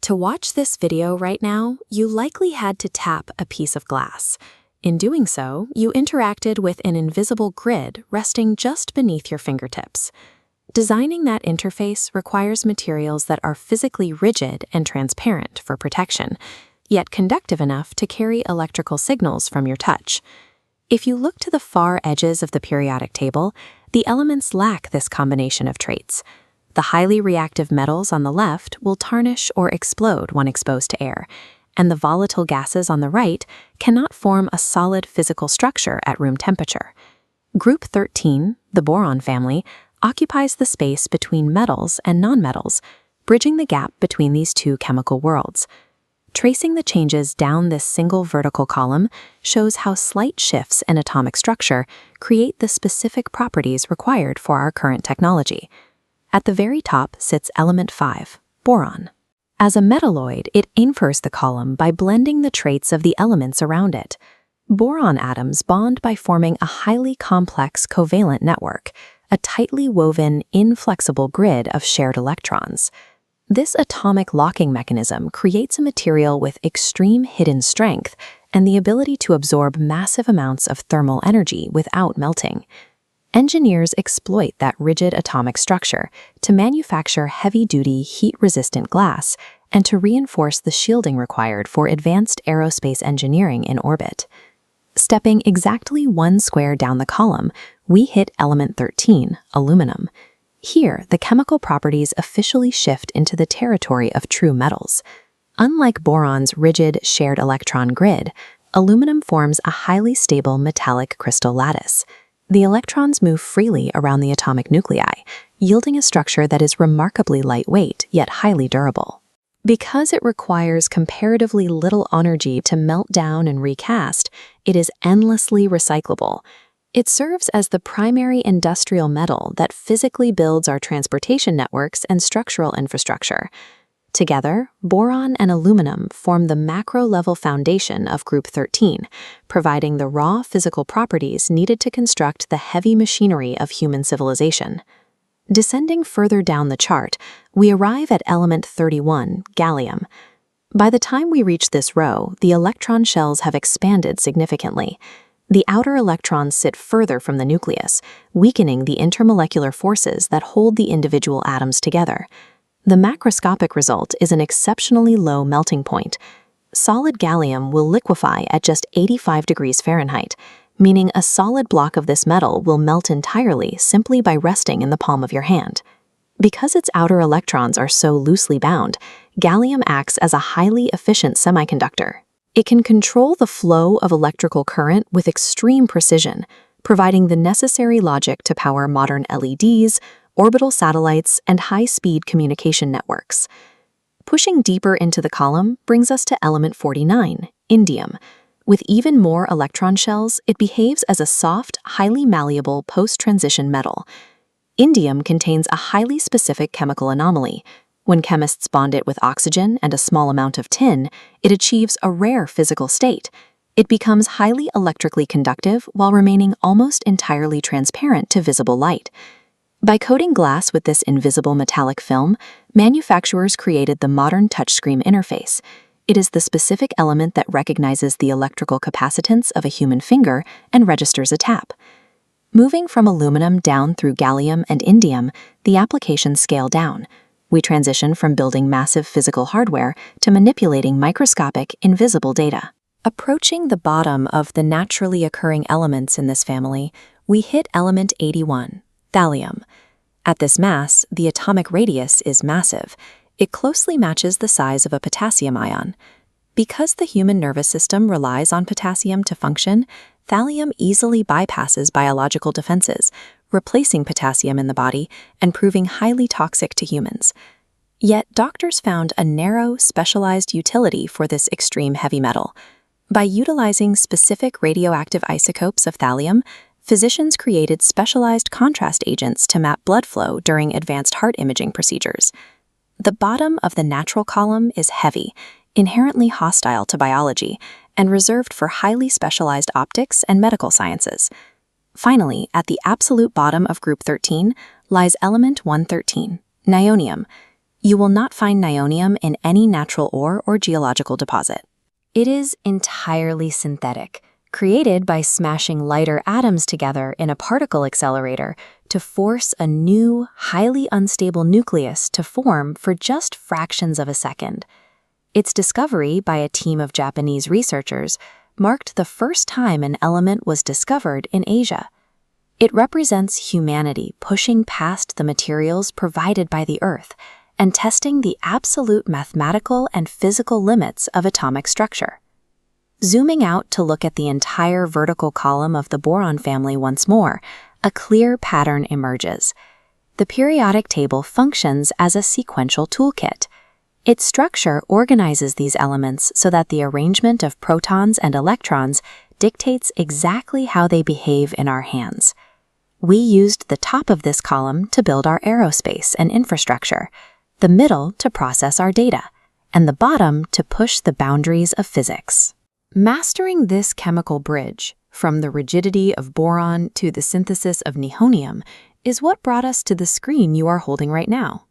To watch this video right now, you likely had to tap a piece of glass. In doing so, you interacted with an invisible grid resting just beneath your fingertips. Designing that interface requires materials that are physically rigid and transparent for protection, yet conductive enough to carry electrical signals from your touch. If you look to the far edges of the periodic table, the elements lack this combination of traits. The highly reactive metals on the left will tarnish or explode when exposed to air, and the volatile gases on the right cannot form a solid physical structure at room temperature. Group 13, the boron family, occupies the space between metals and nonmetals, bridging the gap between these two chemical worlds. Tracing the changes down this single vertical column shows how slight shifts in atomic structure create the specific properties required for our current technology. At the very top sits element 5, boron. As a metalloid, it infers the column by blending the traits of the elements around it. Boron atoms bond by forming a highly complex covalent network, a tightly woven, inflexible grid of shared electrons. This atomic locking mechanism creates a material with extreme hidden strength and the ability to absorb massive amounts of thermal energy without melting. Engineers exploit that rigid atomic structure to manufacture heavy-duty, heat-resistant glass and to reinforce the shielding required for advanced aerospace engineering in orbit. Stepping exactly one square down the column, we hit element 13, aluminum. Here, the chemical properties officially shift into the territory of true metals. Unlike boron's rigid shared electron grid, aluminum forms a highly stable metallic crystal lattice. The electrons move freely around the atomic nuclei, yielding a structure that is remarkably lightweight yet highly durable. Because it requires comparatively little energy to melt down and recast, it is endlessly recyclable. It serves as the primary industrial metal that physically builds our transportation networks and structural infrastructure. Together, boron and aluminum form the macro-level foundation of Group 13, providing the raw physical properties needed to construct the heavy machinery of human civilization. Descending further down the chart, we arrive at element 31, gallium. By the time we reach this row, the electron shells have expanded significantly. The outer electrons sit further from the nucleus, weakening the intermolecular forces that hold the individual atoms together. The macroscopic result is an exceptionally low melting point. Solid gallium will liquefy at just 85 degrees Fahrenheit, meaning a solid block of this metal will melt entirely simply by resting in the palm of your hand. Because its outer electrons are so loosely bound, gallium acts as a highly efficient semiconductor. It can control the flow of electrical current with extreme precision, providing the necessary logic to power modern LEDs, orbital satellites, and high-speed communication networks. Pushing deeper into the column brings us to element 49, indium. With even more electron shells, it behaves as a soft, highly malleable post-transition metal. Indium contains a highly specific chemical anomaly. When chemists bond it with oxygen and a small amount of tin, it achieves a rare physical state. It becomes highly electrically conductive while remaining almost entirely transparent to visible light. By coating glass with this invisible metallic film, manufacturers created the modern touchscreen interface. It is the specific element that recognizes the electrical capacitance of a human finger and registers a tap. Moving from aluminum down through gallium and indium, the applications scale down. We transition from building massive physical hardware to manipulating microscopic, invisible data. Approaching the bottom of the naturally occurring elements in this family, we hit element 81. Thallium. At this mass, the atomic radius is massive. It closely matches the size of a potassium ion. Because the human nervous system relies on potassium to function, thallium easily bypasses biological defenses, replacing potassium in the body and proving highly toxic to humans. Yet doctors found a narrow, specialized utility for this extreme heavy metal. By utilizing specific radioactive isotopes of thallium, physicians created specialized contrast agents to map blood flow during advanced heart imaging procedures. The bottom of the natural column is heavy, inherently hostile to biology, and reserved for highly specialized optics and medical sciences. Finally, at the absolute bottom of Group 13 lies element 113, Nihonium. You will not find nihonium in any natural ore or geological deposit. It is entirely synthetic, created by smashing lighter atoms together in a particle accelerator to force a new, highly unstable nucleus to form for just fractions of a second. Its discovery by a team of Japanese researchers marked the first time an element was discovered in Asia. It represents humanity pushing past the materials provided by the Earth and testing the absolute mathematical and physical limits of atomic structure. Zooming out to look at the entire vertical column of the boron family once more, a clear pattern emerges. The periodic table functions as a sequential toolkit. Its structure organizes these elements so that the arrangement of protons and electrons dictates exactly how they behave in our hands. We used the top of this column to build our aerospace and infrastructure, the middle to process our data, and the bottom to push the boundaries of physics. Mastering this chemical bridge, from the rigidity of boron to the synthesis of nihonium, is what brought us to the screen you are holding right now.